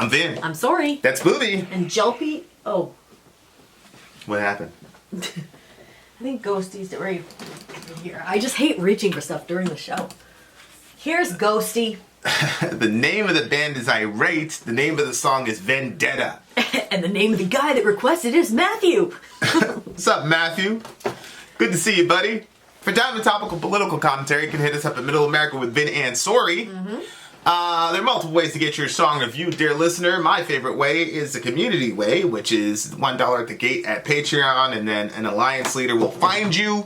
I'm Vin. I'm sorry. That's Booby. And Jelpy. Oh. What happened? I think Ghosty's right here. I just hate reaching for stuff during the show. Here's Ghosty. The name of the band is Irate. The name of the song is Vendetta. And the name of the guy that requested is Matthew. What's up, Matthew? Good to see you, buddy. For time and topical political commentary, you can hit us up at Middle America with Vin and Sorry. There are multiple ways to get your song reviewed, dear listener. My favorite way is the community way, which is $1 at the gate at Patreon, and then an alliance leader will find you.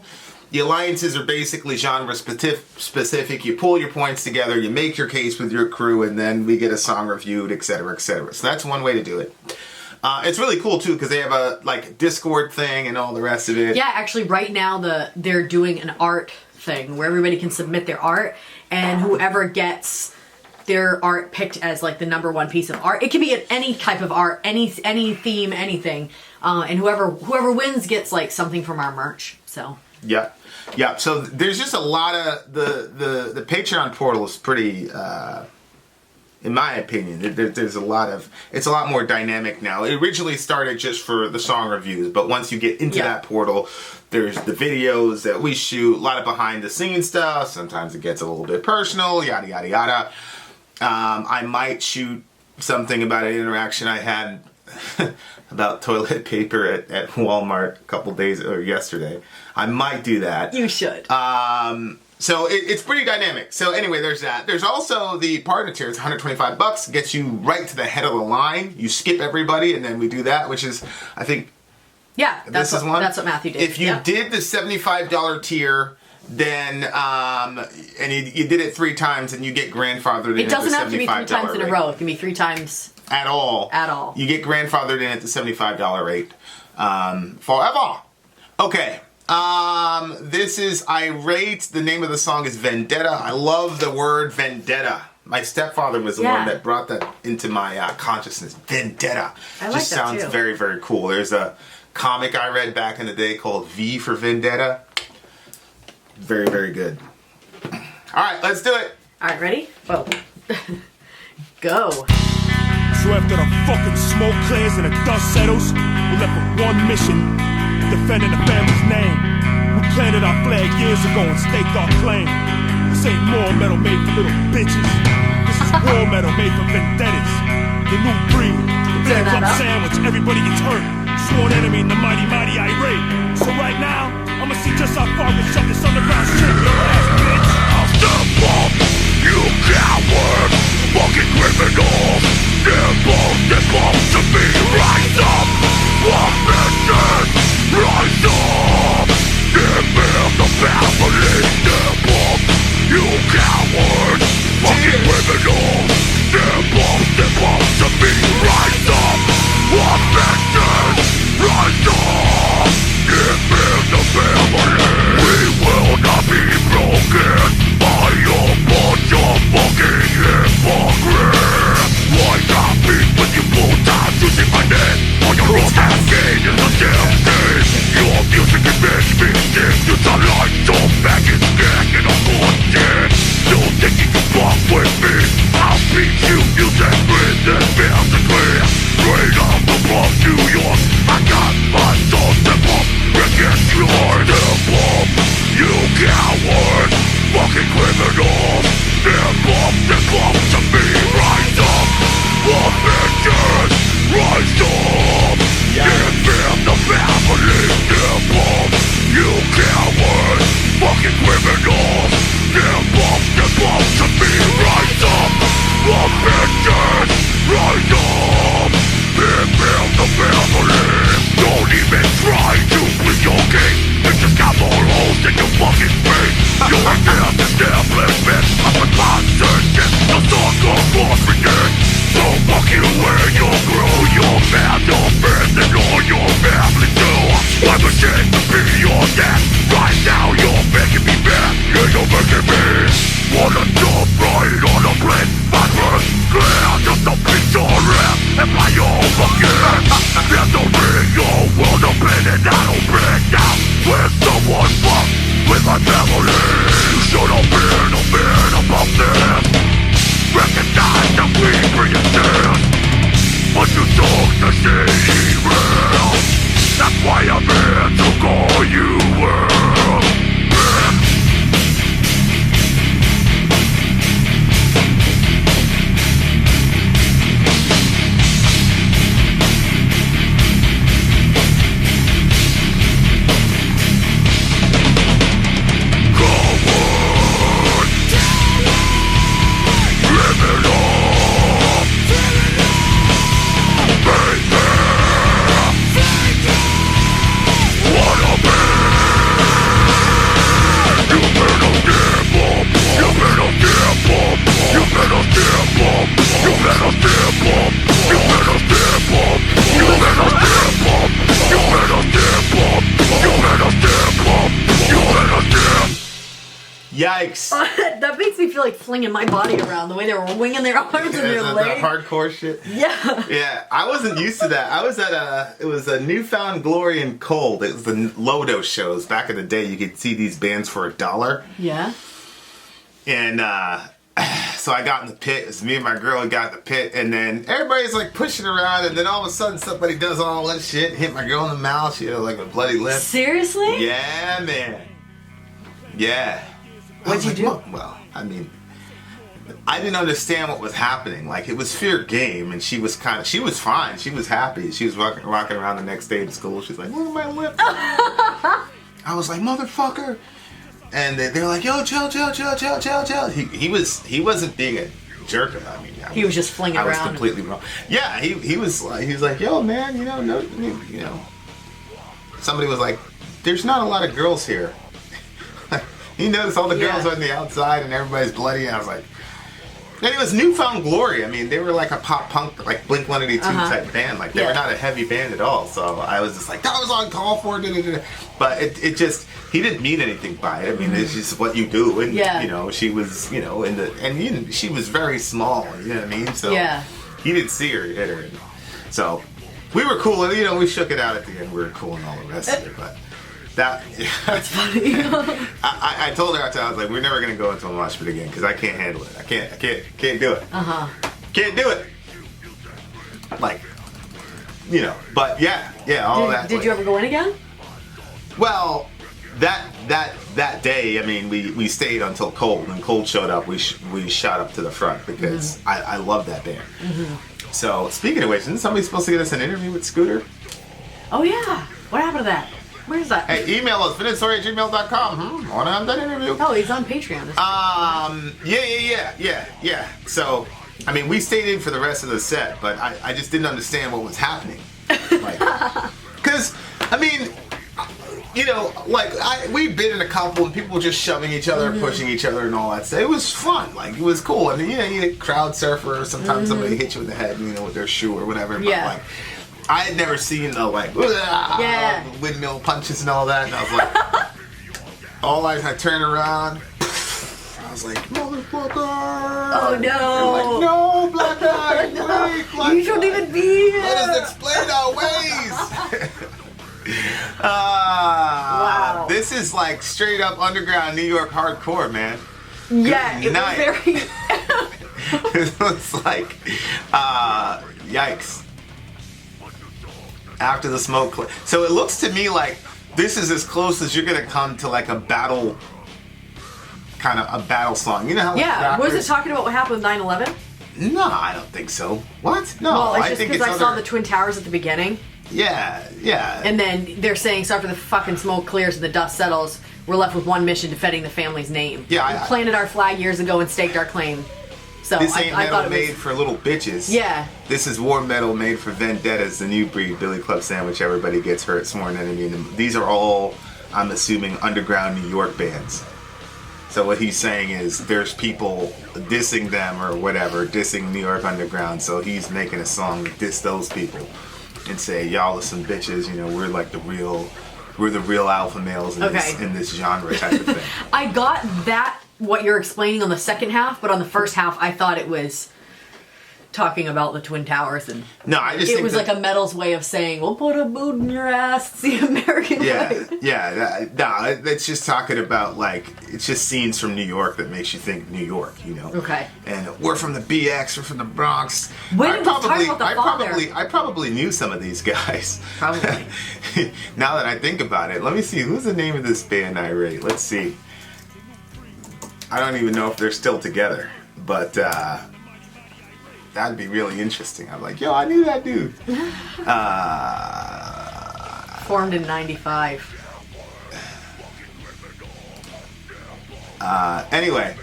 The alliances are basically genre specific. You pull your points together, you make your case with your crew, and then we get a song reviewed, etc., etc. So that's one way to do it. It's really cool too because they have a Discord thing and all the rest of it. Yeah, actually, right now they're doing an art thing where everybody can submit their art, and whoever gets their art picked as the #1 piece of art. It can be any type of art, any theme, anything, and whoever wins gets something from our merch. So. Yeah. So there's just a lot of the Patreon portal is pretty, in my opinion, there's a lot of, it's a lot more dynamic now. It originally started just for the song reviews, but once you get into that portal, there's the videos that we shoot, a lot of behind the scenes stuff. Sometimes it gets a little bit personal, yada yada yada. I might shoot something about an interaction I had about toilet paper at Walmart a couple days or yesterday. I might do that. You should. So it's pretty dynamic. So anyway, there's that. There's also the partner tier. It's $125. Gets you right to the head of the line. You skip everybody, and then we do that, which is, I think. Yeah, that's what Matthew did. If you did the $75 tier, then and you did it 3 times, and you get grandfathered in. It doesn't at have the to be 3 times in a rate. row. It can be 3 times. At all. You get grandfathered in at the $75 rate. Forever. Okay. This is Irate. The name of the song is Vendetta. I love the word Vendetta. My stepfather was the one that brought that into my consciousness. Vendetta. I like just that sounds too. very, very cool. There's a comic I read back in the day called V for Vendetta. Very, very good. All right, let's do it. All right, ready? Whoa. Go. So after the fucking smoke clears and the dust settles, we're left with one mission, defending the family's name. We planted our flag years ago and staked our claim. This ain't more metal made for little bitches. This is war metal made for vendettas. The new breed, the black club sandwich, everybody gets hurt. Sworn enemy in the mighty, mighty Irate. So right now, I'ma see just how far we can shut this underground shit with your ass, bitch. I'll step up, you coward, fucking criminal. Step up to me, rise up, one mission, rise up. Give me the family, step up, you coward, fucking criminal. Step up to me, rise up, one mission, rise up. Give me the family. We will not be broken. feel like flinging my body around the way they were winging their arms and their That legs. hardcore shit. Yeah. Yeah, I wasn't used to that. I was at it was a Newfound Glory in Cold. It was the Lodo shows. Back in the day, you could see these bands for $1. Yeah. And so I got in the pit. It was me and my girl who got in the pit. And then everybody's like pushing around. And then all of a sudden somebody does all that shit. Hit my girl in the mouth. She had like a bloody lip. Seriously? Yeah, man. Yeah. What'd you do? Well, I mean, I didn't understand what was happening. Like, it was fair game. And she was fine. She was happy. She was walking around the next day to school. She's like, look at my lip. I was like, motherfucker. And they're like, yo, chill. He wasn't being a jerk. I mean, He was just flinging around. I was completely wrong. Yeah, he was like, yo, man, you know. Somebody was like, there's not a lot of girls here. He noticed all the girls on the outside and everybody's bloody. And I was like, and it was Newfound Glory. I mean, they were like a pop punk, like Blink-182 type band. Like, they were not a heavy band at all. So I was just like, that was on call for. But it just, he didn't mean anything by it. I mean, it's just what you do. And, you know, she was, you know, she was very small, you know what I mean? So he didn't see her hit her. So we were cool. And, you know, we shook it out at the end. We were cool and all the rest of it. But that's funny. I told her after, I was like, we're never gonna go into a mosh pit again because I can't handle it. I can't do it. Can't do it. Like, you know. But all that. Did you ever go in again? Well, that day, I mean, we stayed until Cold. When Cold showed up, we shot up to the front because I love that band. So speaking of which, isn't somebody supposed to get us an interview with Scooter? Oh yeah. What happened to that? Where's that? Hey, email us, vendetta@gmail.com. Want to have that interview? Oh, he's on Patreon. Yeah. So, I mean, we stayed in for the rest of the set, but I just didn't understand what was happening. Like, because, I mean, you know, like, we'd been in a couple and people were just shoving each other, pushing each other and all that stuff. It was fun. Like, it was cool. I mean, you know, you get crowd surfer, sometimes somebody hits you in the head, you know, with their shoe or whatever. But, like, I had never seen the windmill punches and all that, and I was like, I turned around, I was like, motherfucker! Oh no! Like, no, black guy, wait, black you shouldn't even be here. Let us explain our ways. Wow! This is like straight up underground New York hardcore, man. Yeah, Good night. It was very. It was like, yikes. After the smoke so it looks to me like this is as close as you're gonna come to like a battle song. You know how Was it talking about what happened with 9/11? No, I don't think so. What? No, well, it's I just think because it's I saw the Twin Towers at the beginning. Yeah. And then they're saying, so after the fucking smoke clears and the dust settles, we're left with one mission: defending the family's name. Yeah, we planted our flag years ago and staked our claim. So this ain't I metal thought it made was, for little bitches. Yeah. This is war metal made for Vendettas, the new breed, Billy Club Sandwich, Everybody Gets Hurt, Sworn Enemy. And these are all, I'm assuming, underground New York bands. So what he's saying is there's people dissing them or whatever, dissing New York Underground. So he's making a song to diss those people and say, y'all are some bitches, you know, we're like the real alpha males in this genre type of thing. I got that, what you're explaining on the second half, but on the first half, I thought it was talking about the Twin Towers, and no, I just it think was like a metal's way of saying, "We'll put a boot in your ass, it's the American way." It's just talking about like it's just scenes from New York that makes you think New York, you know. Okay. And we're from the BX, we're from the Bronx. I probably knew some of these guys. Probably. Now that I think about it, let me see who's the name of this band. Irate. Let's see. I don't even know if they're still together, but that'd be really interesting. I'm like, yo, I knew that dude. Formed in '95. Anyway,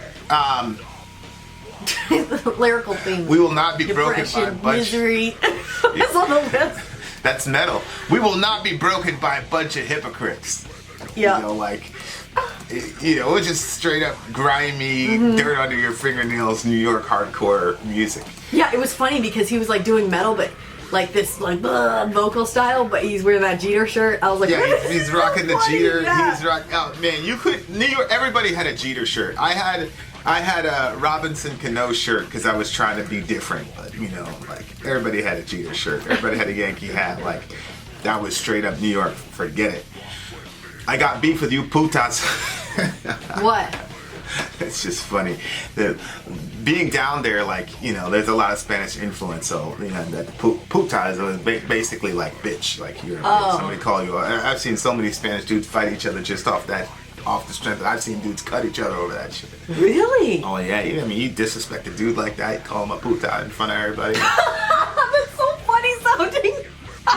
lyrical theme. We will not be broken by a Depression, bunch. misery. It's on the list. That's metal. We will not be broken by a bunch of hypocrites. Yeah. You know, like, you know, it's just straight up grimy, dirt under your fingernails, New York hardcore music. Yeah, it was funny because he was like doing metal, but like this like vocal style, but he's wearing that Jeter shirt. I was like, yeah, he's rocking the Jeter. Yeah. He's rocking. Oh man, you could New York. Everybody had a Jeter shirt. I had I had a Robinson Cano shirt because I was trying to be different, but you know, like everybody had a Jeter shirt, everybody had a Yankee hat, like that was straight up New York. Forget it. I got beef with you putas. What? It's just funny. Being down there, like, you know, there's a lot of Spanish influence, so, you know, that puta is basically like bitch. Like, you're somebody call you. I've seen so many Spanish dudes fight each other just off the strength. I've seen dudes cut each other over that shit. Really? Oh, yeah. I mean, you disrespect a dude like that, you call him a puta in front of everybody. That's so funny sounding.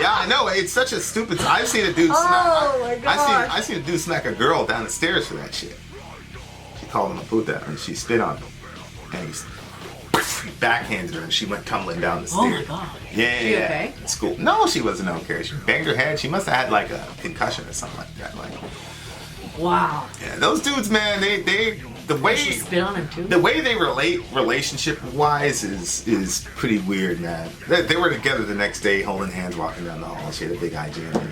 Yeah, I know. It's such a stupid. I've seen a dude smack. Oh, my God. I've seen a dude smack a girl down the stairs for that shit. She called him a puta and she spit on him. And he backhanded her and she went tumbling down the stairs. Oh my God. Yeah. She okay? In school. No, she wasn't okay. She banged her head. She must have had like a concussion or something like that. Like, wow. yeah, those dudes, man, the way She spit on him too? the way they relate relationship wise is pretty weird, man. They were together the next day, holding hands, walking down the hall. She had a big IGN.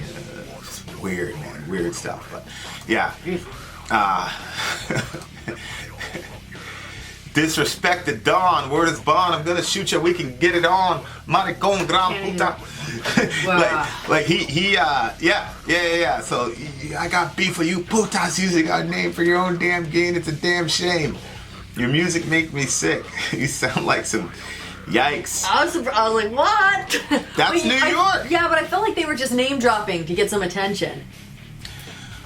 It's weird, man. Weird stuff. But yeah. Disrespect the Dawn. Word is bond. I'm gonna shoot you. We can get it on. Maricon gran puta. Wow. like he yeah. So I got beef with you putas using our name for your own damn gain. It's a damn shame. Your music make me sick. You sound like some yikes. I was like, what? That's New York. Yeah, but I felt like they were just name dropping to get some attention.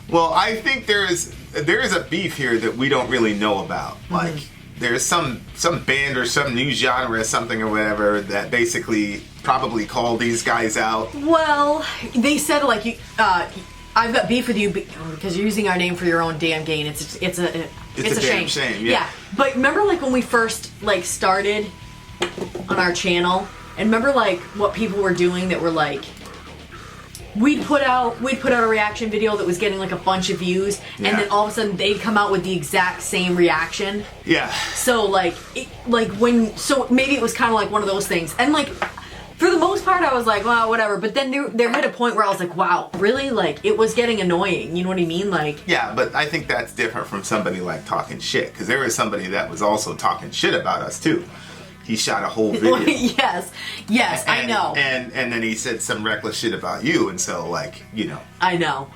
Well, I think there is a beef here that we don't really know about. Like there's some band or some new genre or something or whatever that basically probably called these guys out. Well, they said like I've got beef with you because you're using our name for your own damn gain. It's a damn shame. Yeah. But remember like when we first like started on our channel, and remember like what people were doing that were like we'd put out a reaction video that was getting like a bunch of views, and then all of a sudden they'd come out with the exact same reaction. Yeah. So so maybe it was kind of like one of those things, and like for the most part I was like, well, whatever. But then there hit a point where I was like, wow, really? Like it was getting annoying. You know what I mean? Like yeah, but I think that's different from somebody like talking shit, because there was somebody that was also talking shit about us too. He shot a whole video. yes, I know. And then he said some reckless shit about you, and so like, you know. I know.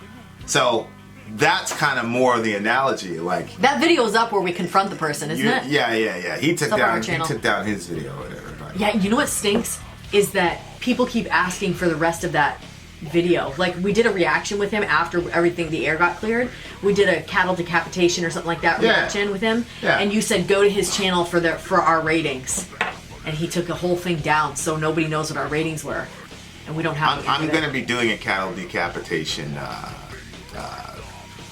So that's kind of more the analogy, like that video's up where we confront the person, isn't it? Yeah. He took down his video or whatever. But. Yeah, you know what stinks is that people keep asking for the rest of that video. Like we did a reaction with him after everything, the air got cleared. We did a cattle decapitation or something like that reaction with him, and you said go to his channel for our ratings, and he took the whole thing down so nobody knows what our ratings were, and we don't have. I'm going to be doing a cattle decapitation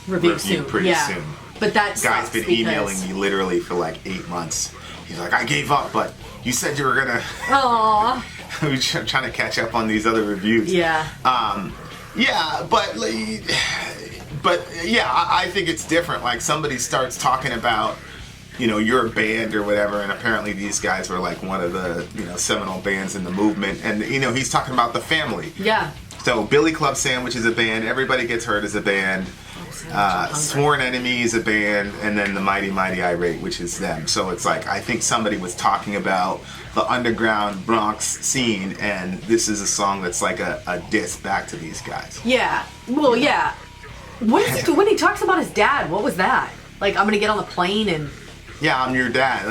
review soon. Pretty soon. But that guy's been emailing me literally for like 8 months. He's like, I gave up, but you said you were gonna. Aww. We're trying to catch up on these other reviews. Yeah. Yeah, but yeah, I think it's different. Like somebody starts talking about, you know, your band or whatever, and apparently these guys were like one of the, you know, seminal bands in the movement, and you know, he's talking about the family. Yeah. So Billy Club Sandwich is a band. Everybody Gets Hurt is a band. Sworn Enemy is a band, and then the Mighty Irate, which is them. So it's like, I think somebody was talking about the underground Bronx scene, and this is a song that's like a diss back to these guys. Yeah. Well, yeah. When he talks about his dad, what was that? Like, I'm gonna get on the plane and... Yeah, I'm your dad.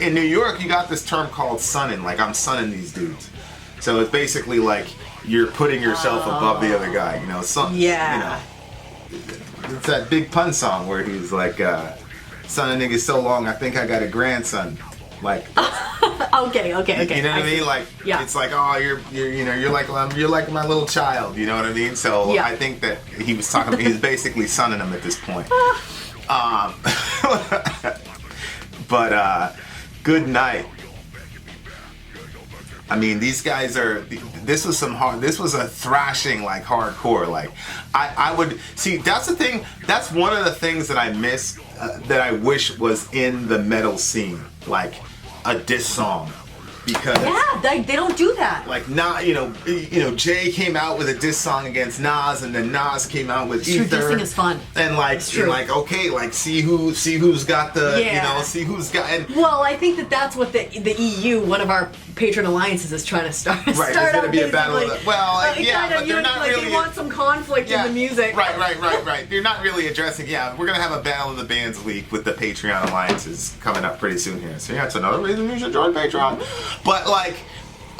In New York, you got this term called sonning. Like, I'm sonning these dudes. So it's basically like you're putting yourself above the other guy. You know, yeah. You know, it's that Big Pun song where he's like, son of niggas so long, I think I got a grandson. Like, okay. You know what I mean? Like, yeah. It's like, oh, you're like my little child. You know what I mean? So yeah. I think that he was basically sonning him at this point. But Good Night. I mean, these guys are. This was a thrashing, like, hardcore. Like, I would see. That's the thing. That's one of the things that I miss. That I wish was in the metal scene, like a diss song. because they don't do that. like not Jay came out with a diss song against Nas, and then Nas came out with True, Ether. dissing is fun. And like you're like, okay, like see who's got the see who's got. And well, I think that's what the EU, one of our patron alliances, is trying to start. Right, start there's gonna out be a battle. basically, But they're not really. They want some conflict in the music. Right. They're not really addressing. Yeah, we're gonna have a battle of the bands week with the Patreon alliances coming up pretty soon here. So yeah, it's another reason you should join Patreon. But like.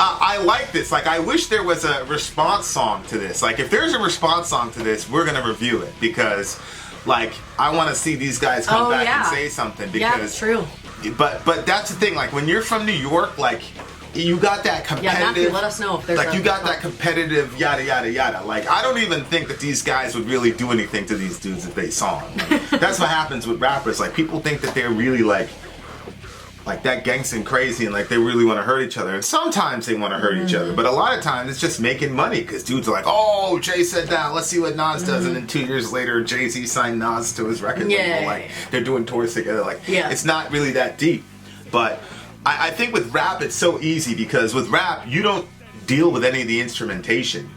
I like this. Like, I wish there was a response song to this. Like, if there's a response song to this, we're gonna review it because, like, I want to see these guys come back and say something. Because, that's true. But that's the thing. Like, when you're from New York, like, you got that competitive. Yeah, Matthew, let us know if there's like you got that competitive yada yada yada. Like, I don't even think that these guys would really do anything to these dudes if they saw them. Like, that's what happens with rappers. Like, people think that they're really like that gangsta and crazy, and like they really want to hurt each other. And sometimes they want to hurt each other, but a lot of times it's just making money because dudes are like, oh, Jay said that, let's see what Nas does. And then 2 years later, Jay-Z signed Nas to his record label. Like, they're doing tours together. Like, it's not really that deep. But I think with rap, it's so easy because with rap, you don't deal with any of the instrumentation.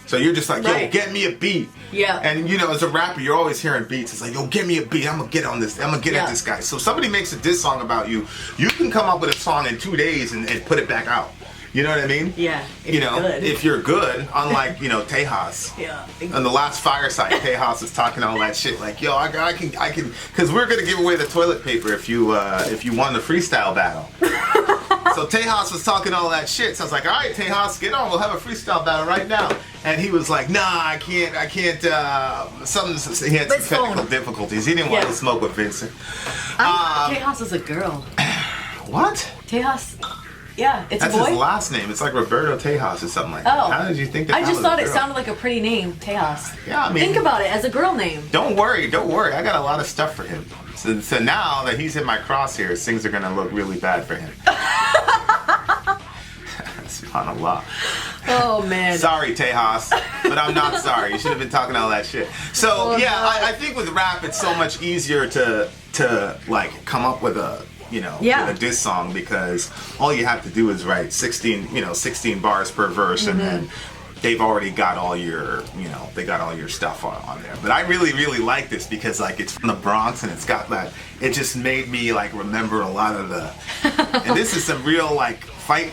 So you're just like, yo, get me a beat. Yeah. And as a rapper, you're always hearing beats. It's like, yo, get me a beat. I'm gonna get on this. I'm gonna get at this guy. So if somebody makes a diss song about you, you can come up with a song in 2 days and put it back out. You know what I mean? Yeah. If you're good, unlike Tejas. Yeah. On the last Fireside, Tejas was talking all that shit. Like, yo, I can, because we're gonna give away the toilet paper if you won the freestyle battle. So Tejas was talking all that shit. So I was like, all right, Tejas, get on. We'll have a freestyle battle right now. And he was like, nah, I can't. He had some technical difficulties. He didn't want to smoke with Vincent. Tejas is a girl. What? Tejas. Yeah, it's That's a boy. That's his last name. It's like Roberto Tejas or something like that. Oh. How did you think that? I just thought it sounded like a pretty name, Tejas. Yeah, I mean, think about it as a girl name. Don't worry. I got a lot of stuff for him. So now that he's in my crosshairs, things are gonna look really bad for him. SubhanAllah. Oh man. Sorry, Tejas, but I'm not sorry. You should have been talking all that shit. So I think with rap, it's so much easier to like come up with a with a diss song because all you have to do is write 16 bars per verse, and then they've already got all your stuff on there. But I really, really like this because like it's from the Bronx and it's got that. It just made me like remember a lot of the. And this is some real like fight.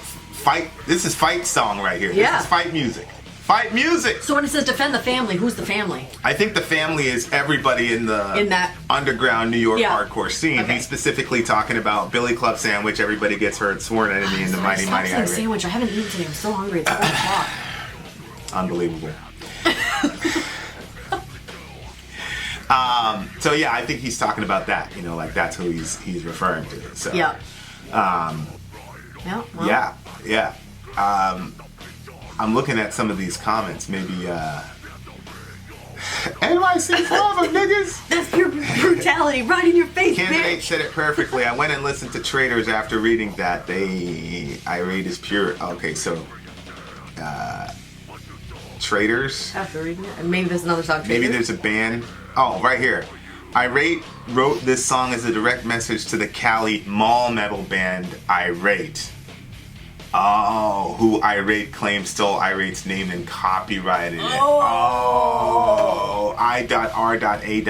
This is fight song right here. Yeah. This is fight music. Fight music. So when it says defend the family, who's the family? I think the family is everybody in that underground New York hardcore scene. Okay. He's specifically talking about Billy Club Sandwich, Everybody Gets Hurt, Sworn Enemy, and the Mighty Mighty Irate. Sandwich. I haven't eaten today. I'm so hungry. It's 4 o'clock. Unbelievable. So yeah, I think he's talking about that. Like that's who he's referring to. So yeah. Yeah. I'm looking at some of these comments. Maybe NYC forever, niggas. That's pure brutality right in your face, Candidate bitch. said it perfectly. I went and listened to Traitors after reading that. Irate is pure. Okay, so Traitors. After reading it, and maybe there's another song. Maybe there's a band. Oh, right here. Irate wrote this song as a direct message to the Cali mall metal band Irate. Oh, who Irate claims stole Irate's name and copyrighted it. Oh, I.R.A.T.E.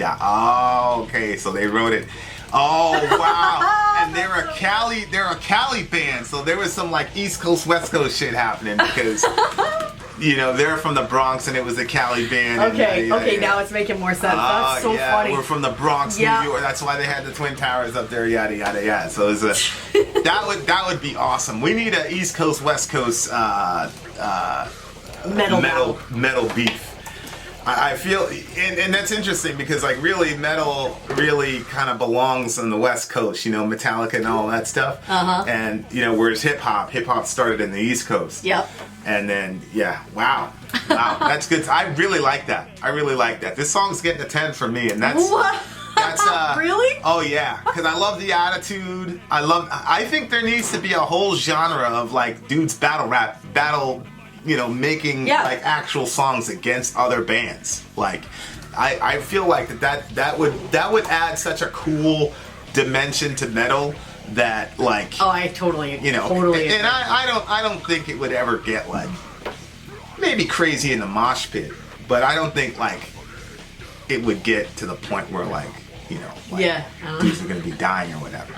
Oh, okay, so they wrote it. Oh, wow. And they're a Cali band, so there was some like East Coast, West Coast shit happening because they're from the Bronx and it was a Cali band. Okay, now it's making more sense. That's so funny. We're from the Bronx, New York. That's why they had the Twin Towers up there, yada yada yada. So that would be awesome. We need an East Coast, West Coast metal beef. I feel, and that's interesting because like really metal really kind of belongs on the West Coast, Metallica and all that stuff. And whereas hip hop started in the East Coast. Yep. And then wow, that's good. I really like that. This song's getting a 10 from me, and that's really? Oh yeah, because I love the attitude. I think there needs to be a whole genre of like dudes battle. Making like actual songs against other bands. Like, I feel like that would add such a cool dimension to metal that like. Oh, I totally, You know, totally. and I don't think it would ever get like maybe crazy in the mosh pit, but I don't think like it would get to the point where like like, yeah, I don't know. dudes are gonna be dying or whatever.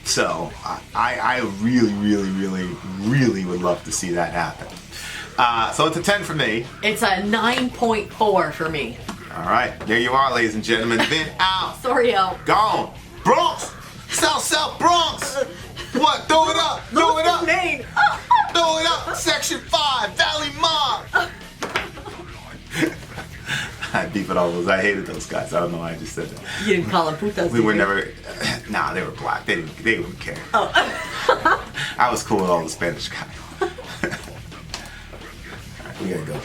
So I really, really, really, really would love to see that happen. So it's a 10 for me. It's a 9.4 for me. All right, there you are, ladies and gentlemen. Vin out, Sorry, out. gone. Bronx, South Bronx. What? Throw it up, throw it up. Maine. Throw it up, Section 5, Valley Mob. I beef with all those. I hated those guys. I don't know why I just said that. You didn't call them putas. We were did you? never. Nah, they were black. They wouldn't care. Oh. I was cool with all the Spanish guys. All right, we gotta go.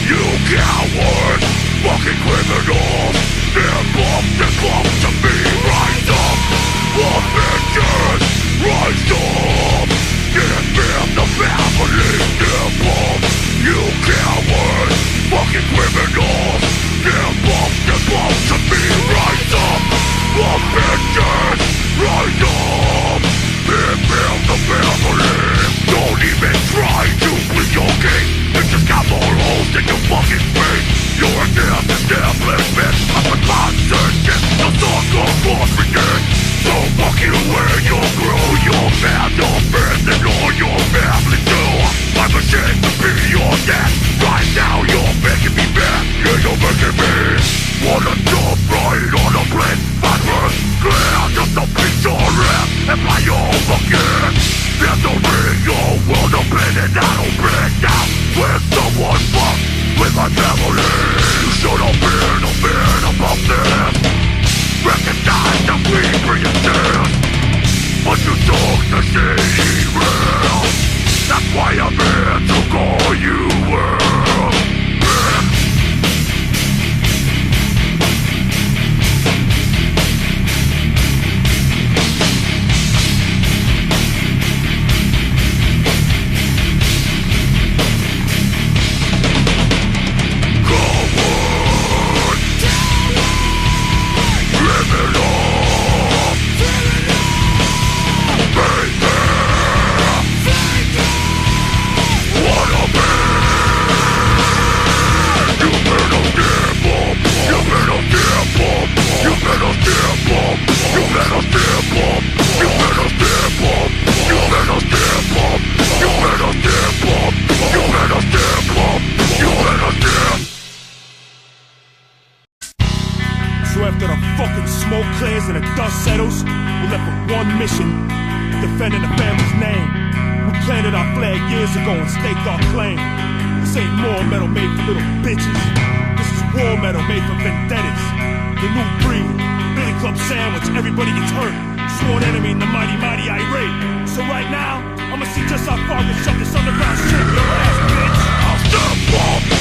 You cowards, fucking criminals, they're bombs to me. Rise up, Avengers, rise up. Give them the family, they're bombs. You cowards, fucking criminals, they're bombs to me. Rise up, Avengers, rise up. Give them the family. Don't even try to plead your case. It's just got more holes in your fucking face. You're an establishment of a conscience. The thoughts of forfeited. So fuck you where you grew. Your man, your friends, and all your family too. I'm ashamed to be your dad. Right now you're making me mad. Yeah, you're making me wanna jump right on a plane. I'd run clear just to beat your ass and fly over again. There's no real world of pain and I don't break down when someone fucks with my family. You should have been a man about this. Recognize that we bring it down, but you took the shady route. That's why I'm here to call you world. So after the fucking smoke clears and the dust settles, we're left with one mission, defending the family's name. We planted our flag years ago and staked our claim. This ain't more metal made for little bitches. This is war metal made for vendettas. The new breed, Billy Club sandwich, everybody gets hurt. Sworn enemy in the mighty Irate. So right now, I'ma see just how far we can shut this underground shit, your ass, bitch. I'll step up.